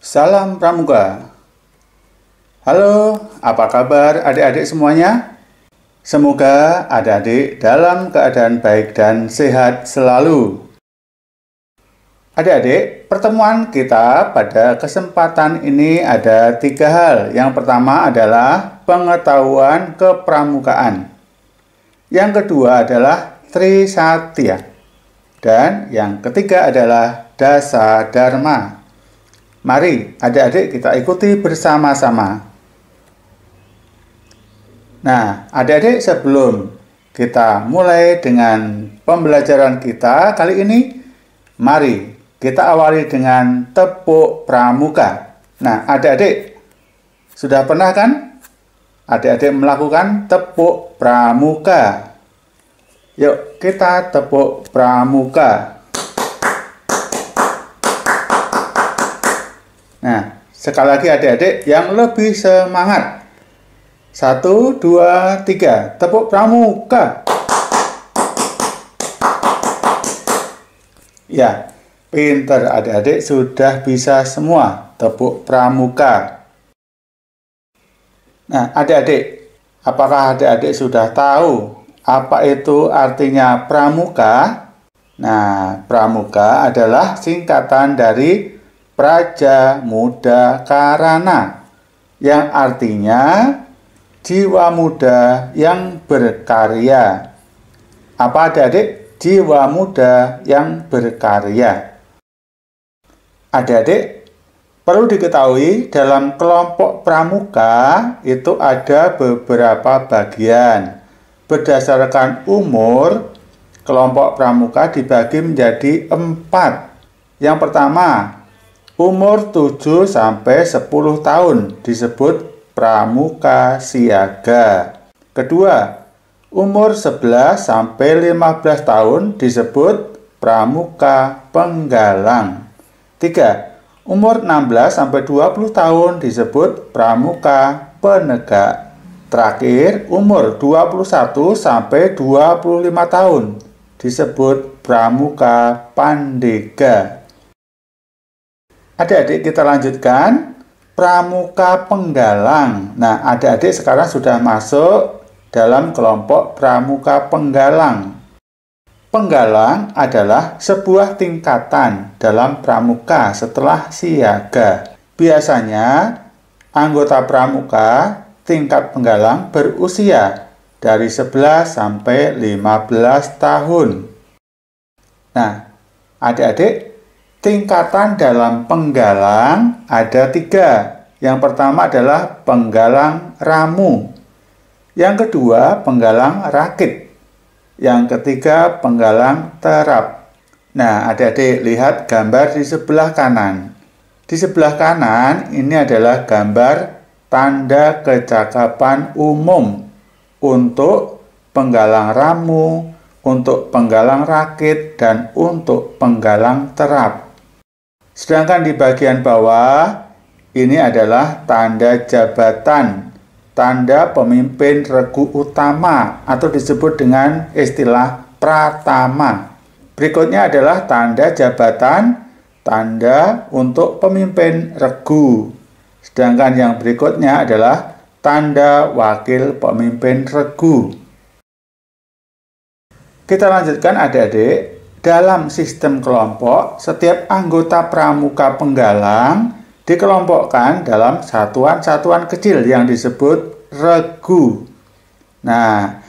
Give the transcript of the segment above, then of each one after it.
Salam Pramuka. Halo, apa kabar adik-adik semuanya? Semoga adik-adik dalam keadaan baik dan sehat selalu. Adik-adik, pertemuan kita pada kesempatan ini ada 3 hal. Yang pertama adalah pengetahuan kepramukaan. Yang kedua adalah Trisatya. Dan yang ketiga adalah Dasa Dharma. Mari adik-adik kita ikuti bersama-sama. Nah, adik-adik, sebelum kita mulai dengan pembelajaran kita kali ini, mari kita awali dengan tepuk pramuka. Nah, adik-adik, sudah pernah kan adik-adik melakukan tepuk pramuka? Yuk, kita tepuk pramuka. Nah, sekali lagi adik-adik yang lebih semangat. 1, 2, 3, tepuk pramuka. Ya, pinter adik-adik, sudah bisa semua tepuk pramuka. Nah, adik-adik, apakah adik-adik sudah tahu apa itu artinya pramuka? Nah, pramuka adalah singkatan dari Praja Muda Karana, yang artinya jiwa muda yang berkarya. Apa adik-adik? Jiwa muda yang berkarya. Adik-adik, perlu diketahui dalam kelompok pramuka itu ada beberapa bagian. Berdasarkan umur, kelompok pramuka dibagi menjadi 4. Yang pertama, umur 7 sampai 10 tahun disebut pramuka siaga. Kedua, umur 11 sampai 15 tahun disebut pramuka penggalang. 3, umur 16 sampai 20 tahun disebut pramuka penegak. Terakhir, umur 21 sampai 25 tahun disebut pramuka pandega. Adik-adik, kita lanjutkan. Pramuka penggalang. Nah, adik-adik sekarang sudah masuk dalam kelompok pramuka penggalang. Penggalang adalah sebuah tingkatan dalam pramuka setelah siaga. Biasanya, anggota pramuka tingkat penggalang berusia dari 11 sampai 15 tahun. Nah, adik-adik, tingkatan dalam penggalang ada 3. Yang pertama adalah penggalang ramu. Yang kedua, penggalang rakit. Yang ketiga, penggalang terap. Nah, adik-adik lihat gambar di sebelah kanan. Di sebelah kanan ini adalah gambar tanda kecakapan umum untuk penggalang ramu, untuk penggalang rakit, dan untuk penggalang terap. Sedangkan di bagian bawah, ini adalah tanda jabatan, tanda pemimpin regu utama, atau disebut dengan istilah pratama. Berikutnya adalah tanda jabatan, tanda untuk pemimpin regu. Sedangkan yang berikutnya adalah tanda wakil pemimpin regu. Kita lanjutkan adik-adik. Dalam sistem kelompok, setiap anggota pramuka penggalang dikelompokkan dalam satuan-satuan kecil yang disebut regu. Nah,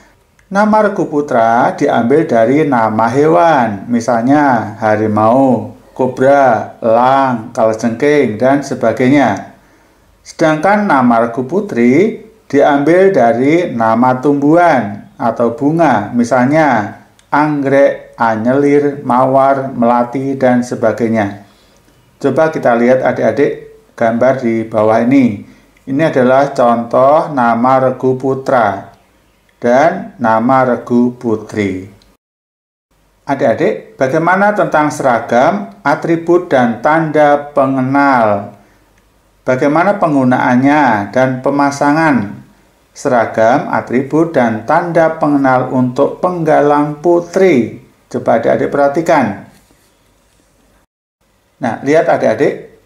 nama regu putra diambil dari nama hewan, misalnya harimau, kobra, elang, kalajengking, dan sebagainya. Sedangkan nama regu putri diambil dari nama tumbuhan atau bunga, misalnya anggrek, anyelir, mawar, melati, dan sebagainya. Coba kita lihat adik-adik gambar di bawah ini. Ini adalah contoh nama regu putra dan nama regu putri. Adik-adik, bagaimana tentang seragam, atribut, dan tanda pengenal? Bagaimana penggunaannya dan pemasangan seragam, atribut, dan tanda pengenal untuk penggalang putri? Coba adik-adik perhatikan. Nah, lihat adik-adik,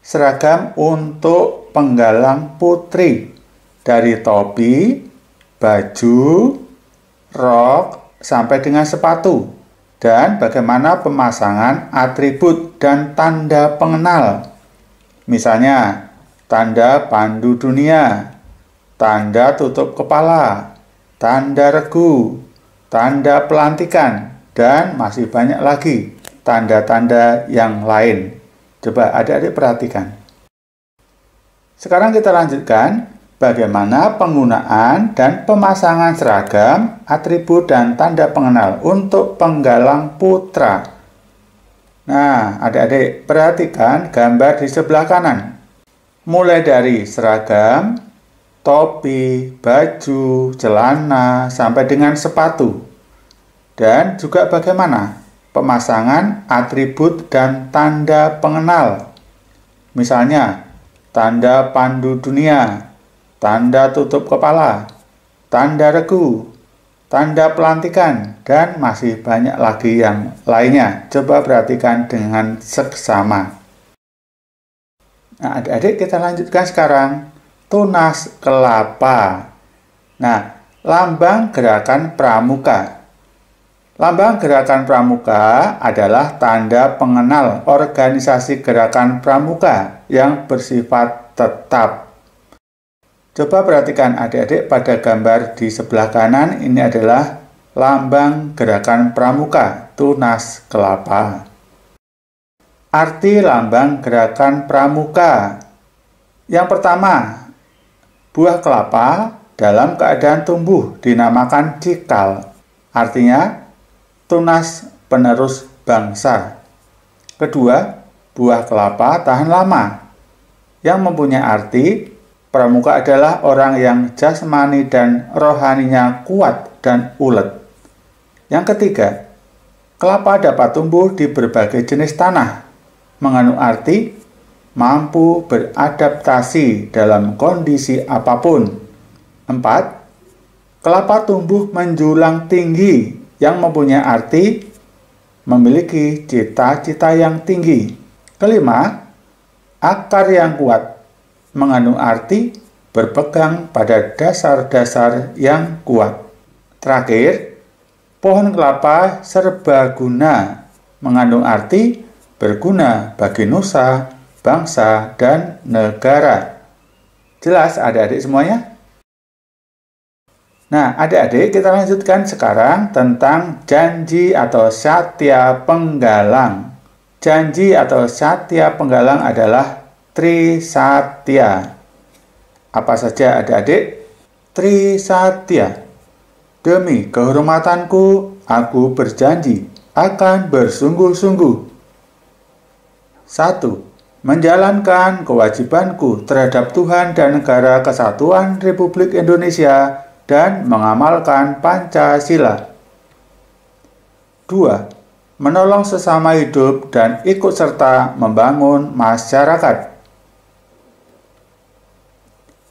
seragam untuk penggalang putri, dari topi, baju, rok, sampai dengan sepatu, dan bagaimana pemasangan atribut dan tanda pengenal. Misalnya, tanda pandu dunia, tanda tutup kepala, tanda regu, tanda pelantikan, dan masih banyak lagi tanda-tanda yang lain. Coba adik-adik perhatikan. Sekarang kita lanjutkan bagaimana penggunaan dan pemasangan seragam, atribut, dan tanda pengenal untuk penggalang putra. Nah, adik-adik perhatikan gambar di sebelah kanan. Mulai dari seragam, topi, baju, celana, sampai dengan sepatu. Dan juga bagaimana pemasangan atribut dan tanda pengenal. Misalnya, tanda pandu dunia, tanda tutup kepala, tanda regu, tanda pelantikan, dan masih banyak lagi yang lainnya. Coba perhatikan dengan seksama. Nah, adik-adik kita lanjutkan sekarang. Tunas kelapa. Nah, lambang gerakan pramuka. Lambang gerakan pramuka adalah tanda pengenal organisasi gerakan pramuka yang bersifat tetap. Coba perhatikan adik-adik pada gambar di sebelah kanan, ini adalah lambang gerakan pramuka, tunas kelapa. Arti lambang gerakan pramuka. Yang pertama, buah kelapa dalam keadaan tumbuh dinamakan cikal. Artinya, tunas penerus bangsa. Kedua, buah kelapa tahan lama. Yang mempunyai arti, pramuka adalah orang yang jasmani dan rohaninya kuat dan ulet. Yang ketiga, kelapa dapat tumbuh di berbagai jenis tanah, mengandung arti mampu beradaptasi dalam kondisi apapun. 4. Kelapa tumbuh menjulang tinggi, yang mempunyai arti memiliki cita-cita yang tinggi. Kelima, akar yang kuat, mengandung arti berpegang pada dasar-dasar yang kuat. Terakhir, pohon kelapa serbaguna, mengandung arti berguna bagi nusa, bangsa, dan negara. Jelas adik-adik semuanya? Nah, adik-adik kita lanjutkan sekarang tentang janji atau satya penggalang. Janji atau satya penggalang adalah Trisatya. Apa saja adik-adik? Trisatya. Demi kehormatanku, aku berjanji akan bersungguh-sungguh. 1. Menjalankan kewajibanku terhadap Tuhan dan Negara Kesatuan Republik Indonesia dan mengamalkan Pancasila. 2. Menolong sesama hidup dan ikut serta membangun masyarakat.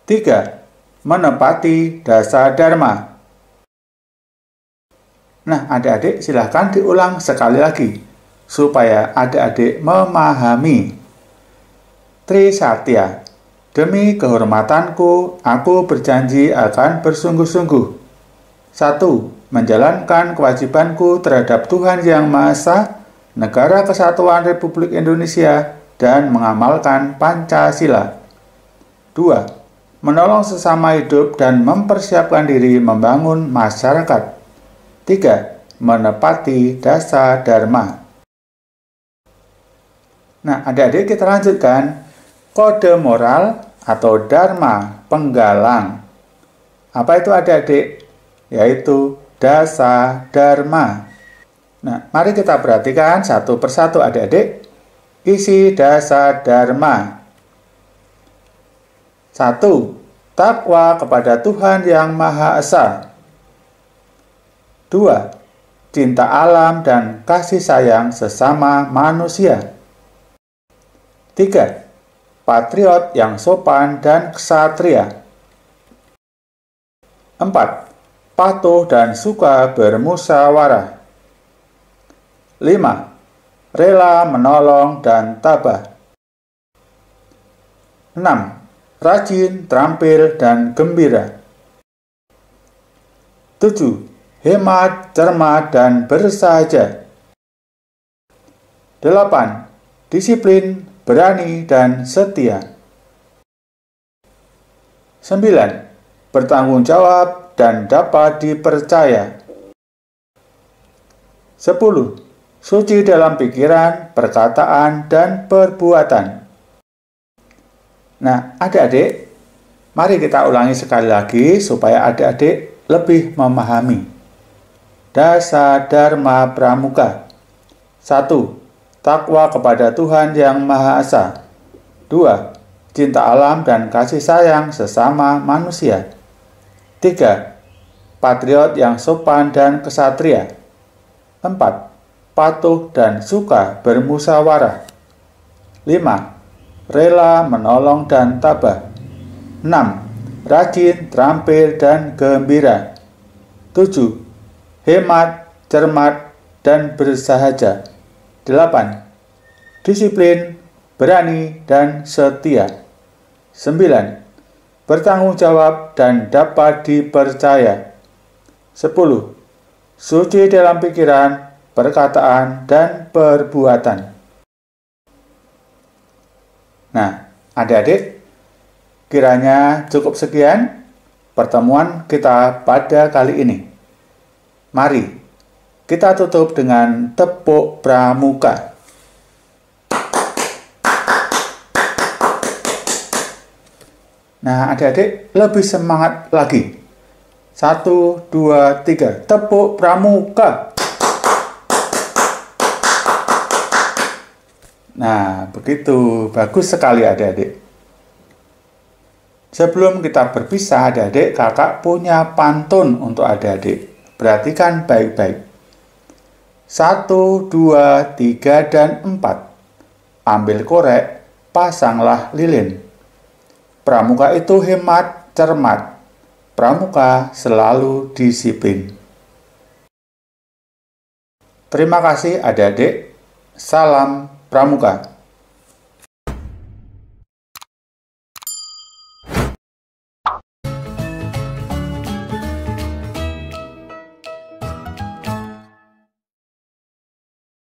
3. Menepati dasar dharma. Nah, adik-adik silahkan diulang sekali lagi supaya adik-adik memahami. Trisatya. Demi kehormatanku, aku berjanji akan bersungguh-sungguh. 1. Menjalankan kewajibanku terhadap Tuhan Yang Maha Esa, Negara Kesatuan Republik Indonesia, dan mengamalkan Pancasila. 2. Menolong sesama hidup dan mempersiapkan diri membangun masyarakat. 3. Menepati dasar dharma. Nah, adik-adik kita lanjutkan. Kode moral atau dharma penggalang. Apa itu adik-adik? Yaitu dasa dharma. Nah, mari kita perhatikan satu persatu adik-adik. Isi dasa dharma. 1. Takwa kepada Tuhan Yang Maha Esa. 2. Cinta alam dan kasih sayang sesama manusia. 3. Patriot yang sopan dan ksatria. 4. Patuh dan suka bermusyawarah. 5. Rela menolong dan tabah. 6. Rajin, terampil, dan gembira. 7. Hemat, cermat, dan bersahaja. 8. Disiplin, berani, dan setia. 9. Bertanggung jawab dan dapat dipercaya. 10. Suci dalam pikiran, perkataan, dan perbuatan. Nah, adik-adik, mari kita ulangi sekali lagi supaya adik-adik lebih memahami. Dasar Dharma Pramuka. 1. Takwa kepada Tuhan Yang Maha Esa. 2. Cinta alam dan kasih sayang sesama manusia. 3. Patriot yang sopan dan kesatria. 4. Patuh dan suka bermusyawarah. 5. Rela menolong dan tabah. 6. Rajin, terampil, dan gembira. 7. Hemat, cermat, dan bersahaja. 8. Disiplin, berani, dan setia. 9. Bertanggung jawab dan dapat dipercaya. 10. Suci dalam pikiran, perkataan, dan perbuatan. Nah, adik-adik, kiranya cukup sekian pertemuan kita pada kali ini. Mari kita tutup dengan tepuk pramuka. Nah, adik-adik lebih semangat lagi. 1, 2, 3, tepuk pramuka. Nah, begitu. Bagus sekali adik-adik. Sebelum kita berpisah adik-adik, kakak punya pantun untuk adik-adik. Perhatikan baik-baik. 1, 2, 3, dan 4. Ambil korek, pasanglah lilin. Pramuka itu hemat, cermat. Pramuka selalu disiplin. Terima kasih adik-adik. Salam Pramuka.